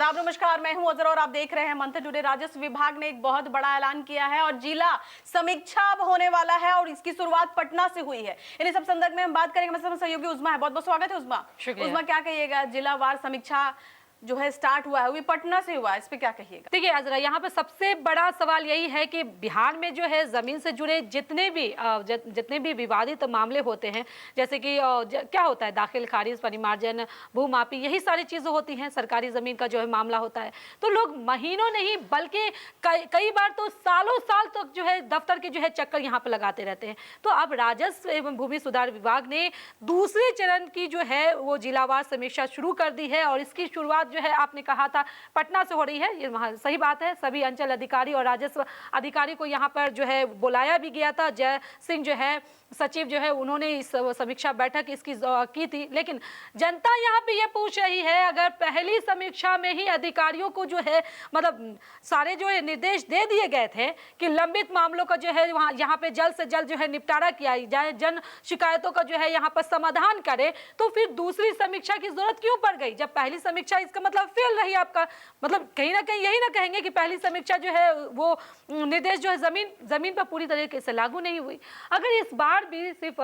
आदाब नमस्कार, मैं हूं अजर और आप देख रहे हैं मंथन टुडे। राजस्व विभाग ने एक बहुत बड़ा ऐलान किया है और जिला समीक्षा अब होने वाला है और इसकी शुरुआत पटना से हुई है। इन्हीं सब संदर्भ में हम बात करेंगे। हमारे सहयोगी उस्मा है, बहुत बहुत स्वागत है उस्मा। उस्मा, क्या कहिएगा, जिलावार समीक्षा जो है स्टार्ट हुआ है वो पटना से हुआ है, इस पे क्या कहिएगा? देखिए अजरा, यहाँ पे सबसे बड़ा सवाल यही है कि बिहार में जो है जमीन से जुड़े जितने भी विवादित मामले होते हैं, जैसे कि क्या होता है, दाखिल खारिज, परिमार्जन, भूमापी, यही सारी चीजें होती हैं। सरकारी जमीन का जो है मामला होता है तो लोग महीनों नहीं बल्कि कई बार तो सालों साल तक जो है दफ्तर के जो है चक्कर यहाँ पे लगाते रहते हैं। तो अब राजस्व एवं भूमि सुधार विभाग ने दूसरे चरण की जो है वो जिलावार समीक्षा शुरू कर दी है और इसकी शुरुआत जो है आपने कहा था पटना से हो रही है। ये वहाँ सही बात है। सभी अंचल अधिकारी और राजस्व अधिकारी को यहाँ पर जो है बुलाया भी गया था। जय सिंह जो है सचिव जो है उन्होंने इस समीक्षा बैठक इसकी की थी। लेकिन जनता यहाँ पे ये पूछ रही है, अगर पहली समीक्षा में ही अधिकारियों को जो है मतलब सारे जो है निर्देश दे दिए गए थे कि लंबित मामलों का जो है वहाँ यहाँ पे जल्द से जल्द जो है निपटारा किया जाए, जन शिकायतों का जो है यहाँ पर समाधान करे, तो फिर दूसरी समीक्षा की जरूरत क्यों पड़ गई? जब पहली समीक्षा इसका मतलब फेल रही आपका, मतलब कहीं ना कहीं यही ना कहेंगे कि पहली समीक्षा जो है वो निर्देश जो है जमीन पर पूरी तरीके से लागू नहीं हुई। अगर इस बार भी सिर्फ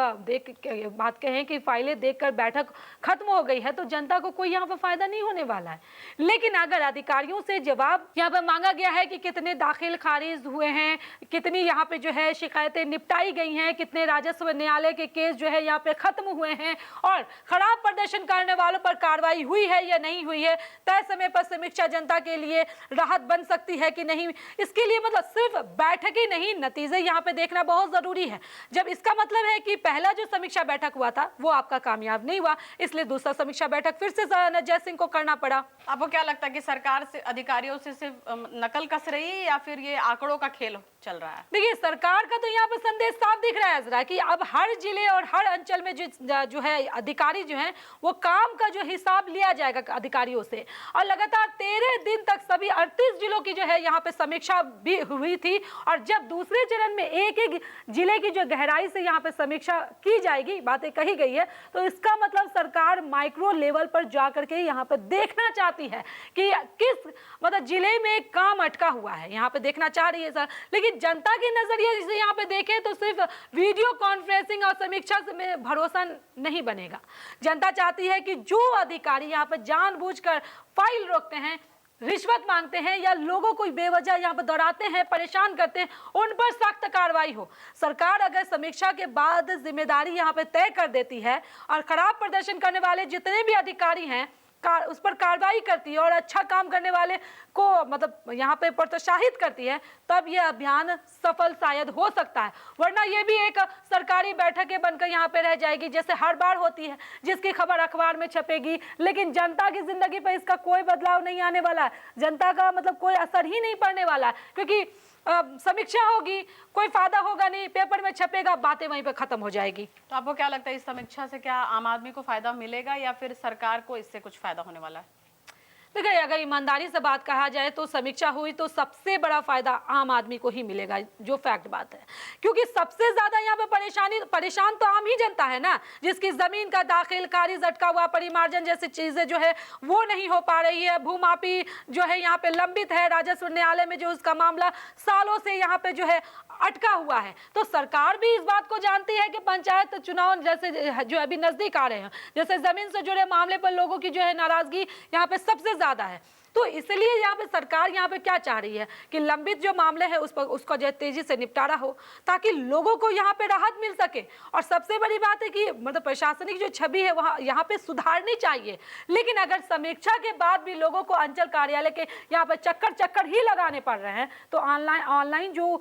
बात कहें कि फाइलें देखकर बैठक खत्म हो गई है तो जनता को कोई यहाँ पर फायदा नहीं होने वाला है। लेकिन अगर अधिकारियों से जवाब यहाँ पर मांगा गया है कि कितने दाखिल खारिज हुए हैं, कितनी यहाँ पे जो है शिकायतें निपटाई गई हैं, कितने राजस्व न्यायालय के केस जो है यहाँ पे खत्म हुए हैं और खराब प्रदर्शन करने वालों पर कार्रवाई हुई है या नहीं हुई है, तय समय पर समीक्षा जनता के लिए राहत बन सकती है कि नहीं, इसके लिए मतलब सिर्फ बैठक ही नहीं, नतीजे यहाँ पे देखना बहुत जरूरी है। जब इसका मतलब है कि पहला जो समीक्षा बैठक हुआ था वो आपका कामयाब नहीं हुआ, इसलिए दूसरा समीक्षा बैठक फिर से जय सिंह को करना पड़ा। आपको क्या लगता है कि सरकार से अधिकारियों से सिर्फ नकल कस रही है या फिर ये आंकड़ों का खेल चल रहा है? देखिए सरकार का तो यहाँ पर संदेश साफ दिख रहा है जरा कि अब हर जिले और हर अंचल में जो है अधिकारी जो है वो काम का जो हिसाब लिया जाएगा अधिकारियों से। और लगातार 13 दिन तक सभी 38 जिलों की जो है यहाँ पे समीक्षा भी हुई थी और जब दूसरे चरण में एक एक जिले की जो गहराई से यहाँ पे समीक्षा की जाएगी, बातें कही गई है, तो इसका मतलब सरकार माइक्रो लेवल पर जा करके यहाँ पे देखना चाहती है कि किस मतलब जिले में काम अटका हुआ है, यहाँ पे देखना चाह रही है सर। लेकिन जनता के नजरिए से यहाँ पे देखें तो सिर्फ वीडियो कॉन्फ्रेंसिंग और समीक्षा में भरोसा नहीं बनेगा। जनता चाहती है कि जो अधिकारी यहाँ पे जानबूझकर फाइल रोकते हैं, रिश्वत मांगते हैं या लोगों को बेवजह यहाँ पर दौड़ाते हैं, परेशान करते हैं, उन पर सख्त कार्रवाई हो। सरकार अगर समीक्षा के बाद जिम्मेदारी यहाँ पे तय कर देती है और खराब प्रदर्शन करने वाले जितने भी अधिकारी हैं उस पर कार्रवाई करती है और अच्छा काम करने वाले को मतलब यहाँ पे प्रोत्साहित करती है, तब ये अभियान सफल शायद हो सकता है। वरना ये भी एक सरकारी बैठकें बनकर यहाँ पे रह जाएगी, जैसे हर बार होती है, जिसकी खबर अखबार में छपेगी लेकिन जनता की जिंदगी पर इसका कोई बदलाव नहीं आने वाला है, जनता का मतलब कोई असर ही नहीं पड़ने वाला है, क्योंकि समीक्षा होगी, कोई फायदा होगा नहीं, पेपर में छपेगा, बातें वहीं पे खत्म हो जाएगी। तो आपको क्या लगता है इस समीक्षा से क्या आम आदमी को फायदा मिलेगा या फिर सरकार को इससे कुछ फायदा होने वाला है? देखिए अगर ईमानदारी से बात कहा जाए तो समीक्षा हुई तो सबसे बड़ा फायदा आम आदमी को ही मिलेगा, जो फैक्ट बात है, क्योंकि सबसे ज्यादा यहाँ पे परेशान तो आम ही जनता है ना, जिसकी जमीन का दाखिल खारिज अटका हुआ, परिमार्जन जैसी चीजें जो है वो नहीं हो पा रही है, भूमापी जो है यहाँ पे लंबित है, राजस्व न्यायालय में जो उसका मामला सालों से यहाँ पे जो है अटका हुआ है। तो सरकार भी इस बात को जानती है कि पंचायत चुनाव जैसे जो अभी नजदीक आ रहे हैं, जैसे जमीन से जुड़े मामले पर लोगों की जो है नाराजगी यहाँ पे सबसे ज्यादा है। तो इसलिए यहाँ पे सरकार यहाँ पे क्या चाह रही है कि लंबित जो मामले हैं उस पर उसका जो तेजी से निपटारा हो ताकि लोगों को यहाँ पे राहत मिल सके। और सबसे बड़ी बात है कि मतलब प्रशासनिक जो छवि है वहाँ यहाँ पे सुधारनी चाहिए। लेकिन अगर समीक्षा के बाद भी लोगों को अंचल कार्यालय के यहाँ पे चक्कर ही लगाने पड़ रहे हैं तो ऑनलाइन जो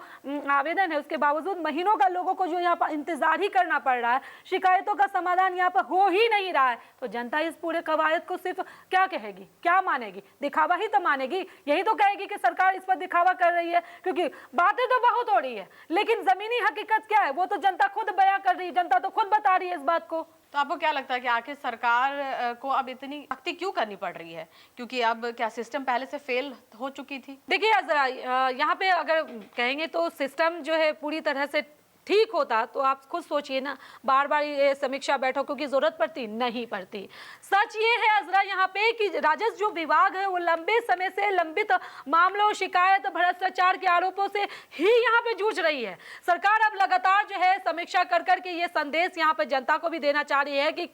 आवेदन है उसके बावजूद महीनों का लोगों को जो यहाँ पर इंतजार ही करना पड़ रहा है, शिकायतों का समाधान यहाँ पर हो ही नहीं रहा है, तो जनता इस पूरे कवायद को सिर्फ क्या कहेगी, क्या मानेगी? दिखावा ही तो मानेगी। यही तो कहेगी कि सरकार इस पर दिखावा कर रही है, क्योंकि बातें तो बहुत हो रही है लेकिन जमीनी हकीकत क्या है वो तो जनता खुद बयां कर रही है, जनता तो खुद बता रही है इस बात को। तो आपको क्या लगता है कि आखिर सरकार को अब इतनी सख्ती क्यों करनी पड़ रही है, क्योंकि अब क्या सिस्टम पहले से फेल हो चुकी थी? देखिए जरा यहाँ पे अगर कहेंगे तो सिस्टम जो है पूरी तरह से ठीक होता तो आप खुद सोचिए ना, बार बार ये समीक्षा बैठकों की जरूरत पड़ती? नहीं पड़ती। सच ये है अजरा यहाँ पे कि राजस्व जो विभाग है वो लंबे समय से लंबित मामलों, शिकायत, भ्रष्टाचार के आरोपों से ही यहाँ पे जूझ रही है। सरकार अब लगातार जो है समीक्षा कर करके ये संदेश यहाँ पे जनता को भी देना चाह रही है कि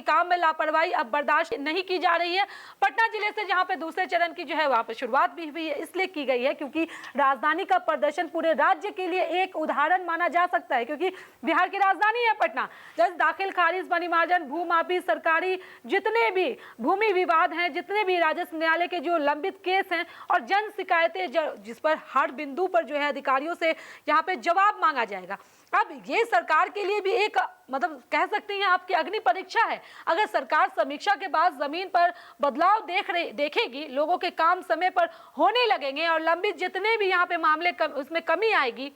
काम में लापरवाही अब बर्दाश्त नहीं की जा रही है। पटना जिले से जहाँ पे दूसरे चरण की जो है वहाँ पे शुरुआत भी हुई है, इसलिए की गई है क्योंकि राजधानी का प्रदर्शन पूरे राज्य के लिए एक उदाहरण माना जा सकता है, क्योंकि बिहार की राजधानी है पटना। जैसे दाखिल खारिज, परिमार्जन, भूमाफी, सरकारी जितने भी भूमि विवाद हैं, जितने भी राजस्व न्यायालय के जो लंबित केस हैं और जन शिकायतें जिस पर हर बिंदु पर जो है अधिकारियों से यहाँ पे जवाब मांगा जाएगा। अब ये सरकार के लिए भी एक मतलब कह सकते हैं आपकी अग्नि परीक्षा है। अगर सरकार समीक्षा के बाद जमीन पर बदलाव देखेगी, लोगों के काम समय पर होने लगेंगे और लंबित जितने भी यहाँ पे मामले उसमें कमी आएगी,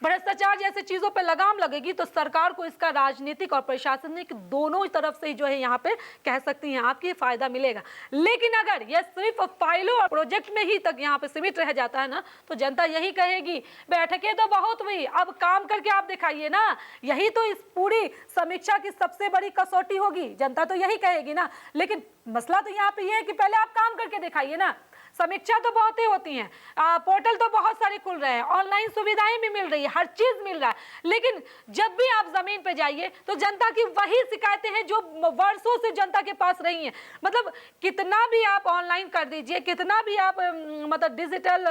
भ्रष्टाचार जैसे चीजों पे लगाम लगेगी, तो सरकार को इसका राजनीतिक और प्रशासनिक दोनों तरफ से जो है यहाँ पे कह सकती हैं आपकी फायदा मिलेगा। लेकिन अगर यह सिर्फ फाइलों और प्रोजेक्ट में ही तक यहाँ पे सीमित रह जाता है ना, तो जनता यही कहेगी बैठकें तो बहुत हुई, अब काम करके आप दिखाइए ना। यही तो इस पूरी समीक्षा की सबसे बड़ी कसौटी होगी, जनता तो यही कहेगी ना। लेकिन मसला तो यहाँ पे यह है कि पहले आप काम करके दिखाइए ना। समीक्षा तो बहुत ही होती हैं, पोर्टल तो बहुत सारे खुल रहे हैं, ऑनलाइन सुविधाएं भी मिल रही है, हर चीज मिल रहा है, लेकिन जब भी आप जमीन पे जाइए तो जनता की वही शिकायतें हैं जो वर्षों से जनता के पास रही हैं। मतलब कितना भी आप ऑनलाइन कर दीजिए, कितना भी आप मतलब डिजिटल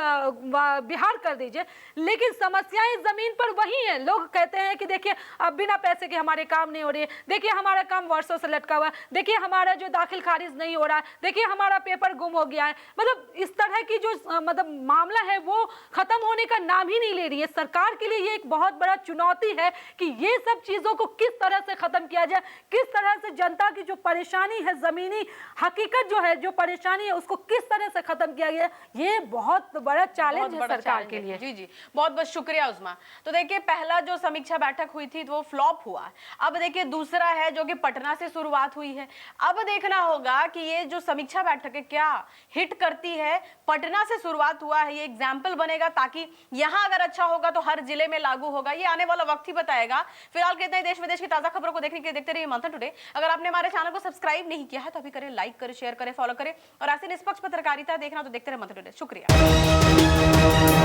बिहार कर दीजिए, लेकिन समस्याएं जमीन पर वही हैं। लोग कहते हैं कि देखिए अब बिना पैसे के हमारे काम नहीं हो रही है, देखिए हमारा काम वर्षों से लटका हुआ है, देखिए हमारा जो दाखिल खारिज नहीं हो रहा है, देखिए हमारा पेपर गुम हो गया है। मतलब इस तरह की जो मतलब मामला है वो खत्म होने का नाम ही नहीं ले रही है। सरकार के लिए ये एक बहुत बड़ा चुनौती है कि ये सब चीजों को किस तरह से खत्म किया जाए, किस तरह से जनता की जो परेशानी है, जमीनी हकीकत जो है, जो परेशानी है, उसको किस तरह से खत्म किया गया। ये बहुत बड़ा चैलेंज है सरकार के लिए। जी जी, बहुत बहुत शुक्रिया उस्मा। तो देखिए पहला जो समीक्षा बैठक हुई थी तो वो फ्लॉप हुआ। अब देखिए दूसरा है जो कि पटना से शुरुआत हुई है। अब देखना होगा कि ये जो समीक्षा बैठक है क्या हिट करती है। पटना से शुरुआत हुआ है, ये एग्जाम्पल बनेगा, ताकि यहां अगर अच्छा होगा तो हर जिले में लागू होगा। ये आने वाला वक्त ही बताएगा। फिलहाल कहते हैं देश विदेश की ताजा खबरों को देखने के लिए देखते रहिए मंथन टुडे। अगर आपने हमारे चैनल को सब्सक्राइब नहीं किया है तो अभी करें, लाइक करें, शेयर करें, फॉलो करें और ऐसे निष्पक्ष पत्रकारिता देखना तो देखते रहे मंथन टुडे। शुक्रिया।